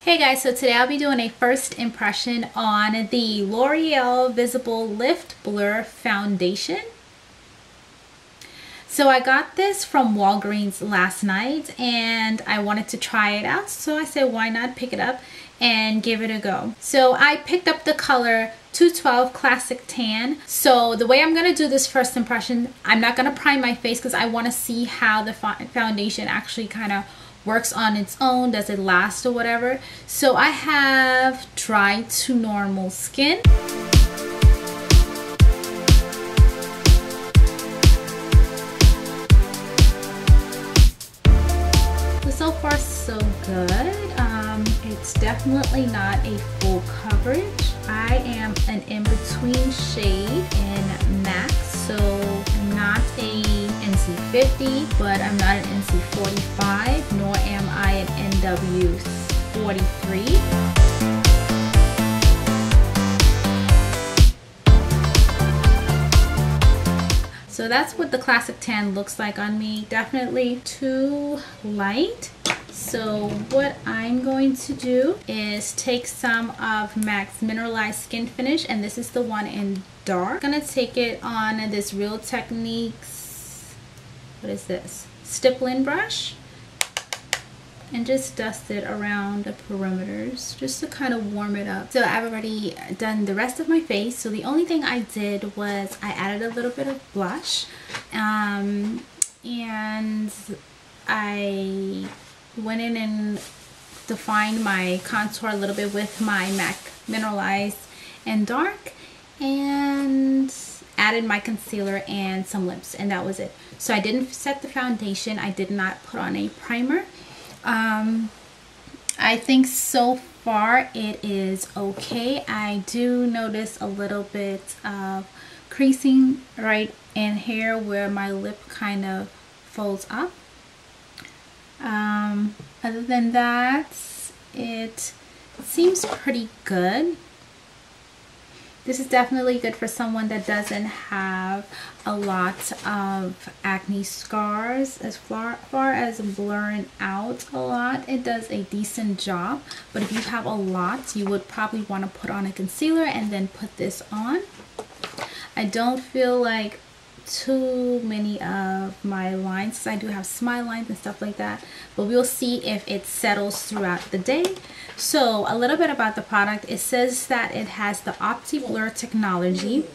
Hey guys, so today I'll be doing a first impression on the L'Oreal Visible Lift Blur Foundation. So I got this from Walgreens last night and I wanted to try it out. So I said, why not pick it up and give it a go. So I picked up the color 212 Classic Tan. So the way I'm going to do this first impression, I'm not going to prime my face because I want to see how the foundation actually kind of works on its own. Does it last or whatever? So I have dry to normal skin. So far so good. It's definitely not a full coverage. I am an in-between shade in MAC, so not a NC50, but I'm not an NC45, nor am I an NW43. So that's what the Classic Tan looks like on me. Definitely too light. So what I'm going to do is take some of MAC's Mineralized Skin Finish, and this is the one in dark. I'm gonna take it on this Real Techniques, what is this? Stippling brush, and just dust it around the perimeters just to kind of warm it up. So I've already done the rest of my face. So the only thing I did was I added a little bit of blush, and I went in and defined my contour a little bit with my MAC Mineralized and Dark, and added my concealer and some lips, and that was it. So I didn't set the foundation. I did not put on a primer. I think so far it is okay. I do notice a little bit of creasing right in here where my lip kind of folds up. Other than that, it seems pretty good. This is definitely good for someone that doesn't have a lot of acne scars. As far as blurring out a lot, it does a decent job. But if you have a lot, you would probably want to put on a concealer and then put this on. I don't feel like too many of my lines, I do have smile lines and stuff like that, but we'll see if it settles throughout the day. So a little bit about the product. It says that it has the Opti Blur technology.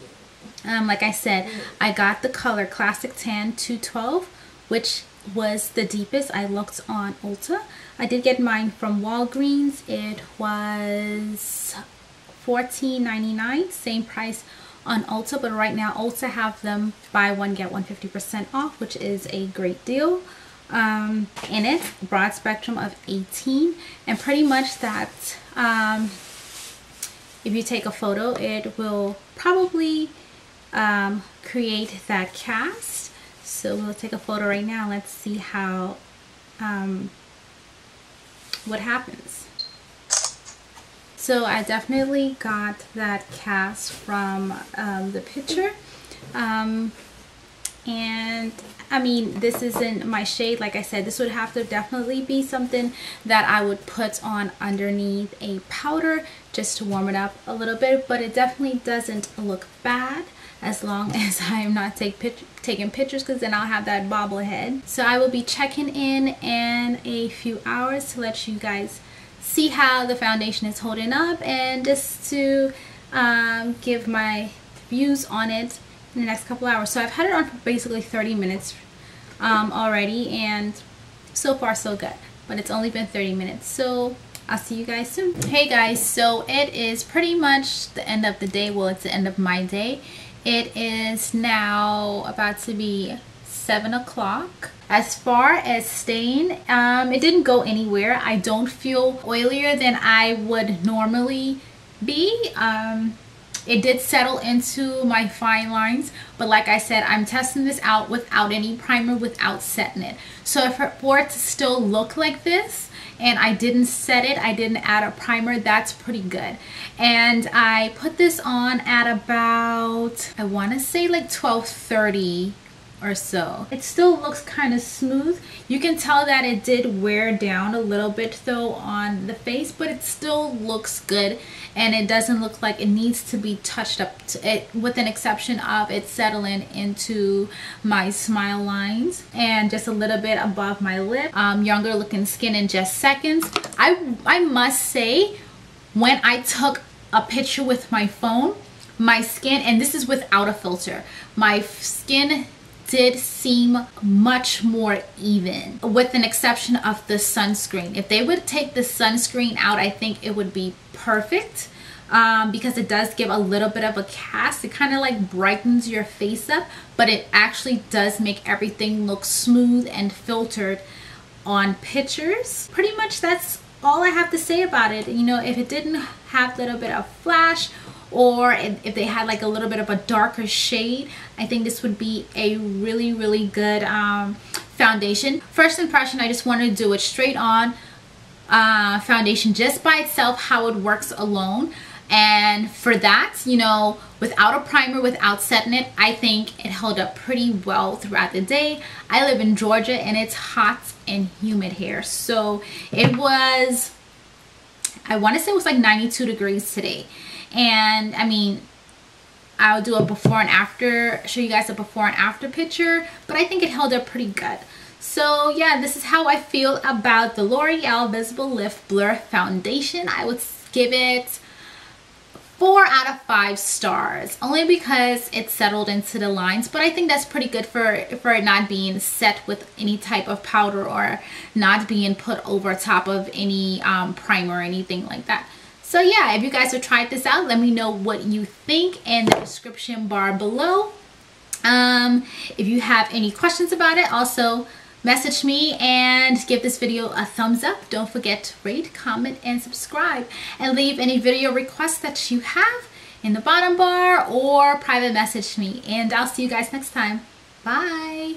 Like I said, I got the color Classic Tan 212, which was the deepest. I looked on Ulta. I did get mine from Walgreens. It was $14.99, same price on Ulta, but right now Ulta have them buy one get one 50% off, which is a great deal. In it, broad spectrum of 18, and pretty much that if you take a photo, it will probably create that cast. So we'll take a photo right now. Let's see how what happens. So I definitely got that cast from the picture, and I mean, this isn't my shade. Like I said, this would have to definitely be something that I would put on underneath a powder just to warm it up a little bit, but it definitely doesn't look bad as long as I'm not taking pictures, because then I'll have that bobblehead. So I will be checking in a few hours to let you guys see how the foundation is holding up, and just to give my views on it in the next couple hours. So I've had it on for basically 30 minutes already, and so far so good, but it's only been 30 minutes. So I'll see you guys soon. Hey guys, so it is pretty much the end of the day. Well, it's the end of my day. It is now about to be 7 o'clock. As far as stain, it didn't go anywhere. I don't feel oilier than I would normally be. It did settle into my fine lines, but like I said, I'm testing this out without any primer, without setting it. So for it to still look like this, and I didn't set it, I didn't add a primer, that's pretty good. And I put this on at about, I want to say like 12:30 or so. It still looks kind of smooth. You can tell that it did wear down a little bit though on the face, but it still looks good, and it doesn't look like it needs to be touched up to it, with an exception of it settling into my smile lines and just a little bit above my lip. Younger looking skin in just seconds. I must say, when I took a picture with my phone, my skin, and this is without a filter, my skin did seem much more even, with an exception of the sunscreen. If they would take the sunscreen out, I think it would be perfect, because it does give a little bit of a cast. It kind of like brightens your face up, but it actually does make everything look smooth and filtered on pictures. Pretty much that's all I have to say about it. You know, if it didn't have a little bit of flash, or if they had like a little bit of a darker shade, I think this would be a really good foundation. First impression, I just wanted to do it straight on foundation just by itself, how it works alone. And for that, you know, without a primer, without setting it, I think it held up pretty well throughout the day. I live in Georgia and it's hot and humid here, so it was, I want to say it was like 92 degrees today. And I mean, I'll do a before and after, show you guys a before and after picture, but I think it held up pretty good. So yeah, this is how I feel about the L'Oreal Visible Lift Blur Foundation. I would give it 4 out of 5 stars, only because it settled into the lines, but I think that's pretty good for it not being set with any type of powder or not being put over top of any primer or anything like that. So yeah, if you guys have tried this out, let me know what you think in the description bar below. If you have any questions about it, also message me and give this video a thumbs up. Don't forget to rate, comment, and subscribe, and leave any video requests that you have in the bottom bar or private message me. And I'll see you guys next time. Bye.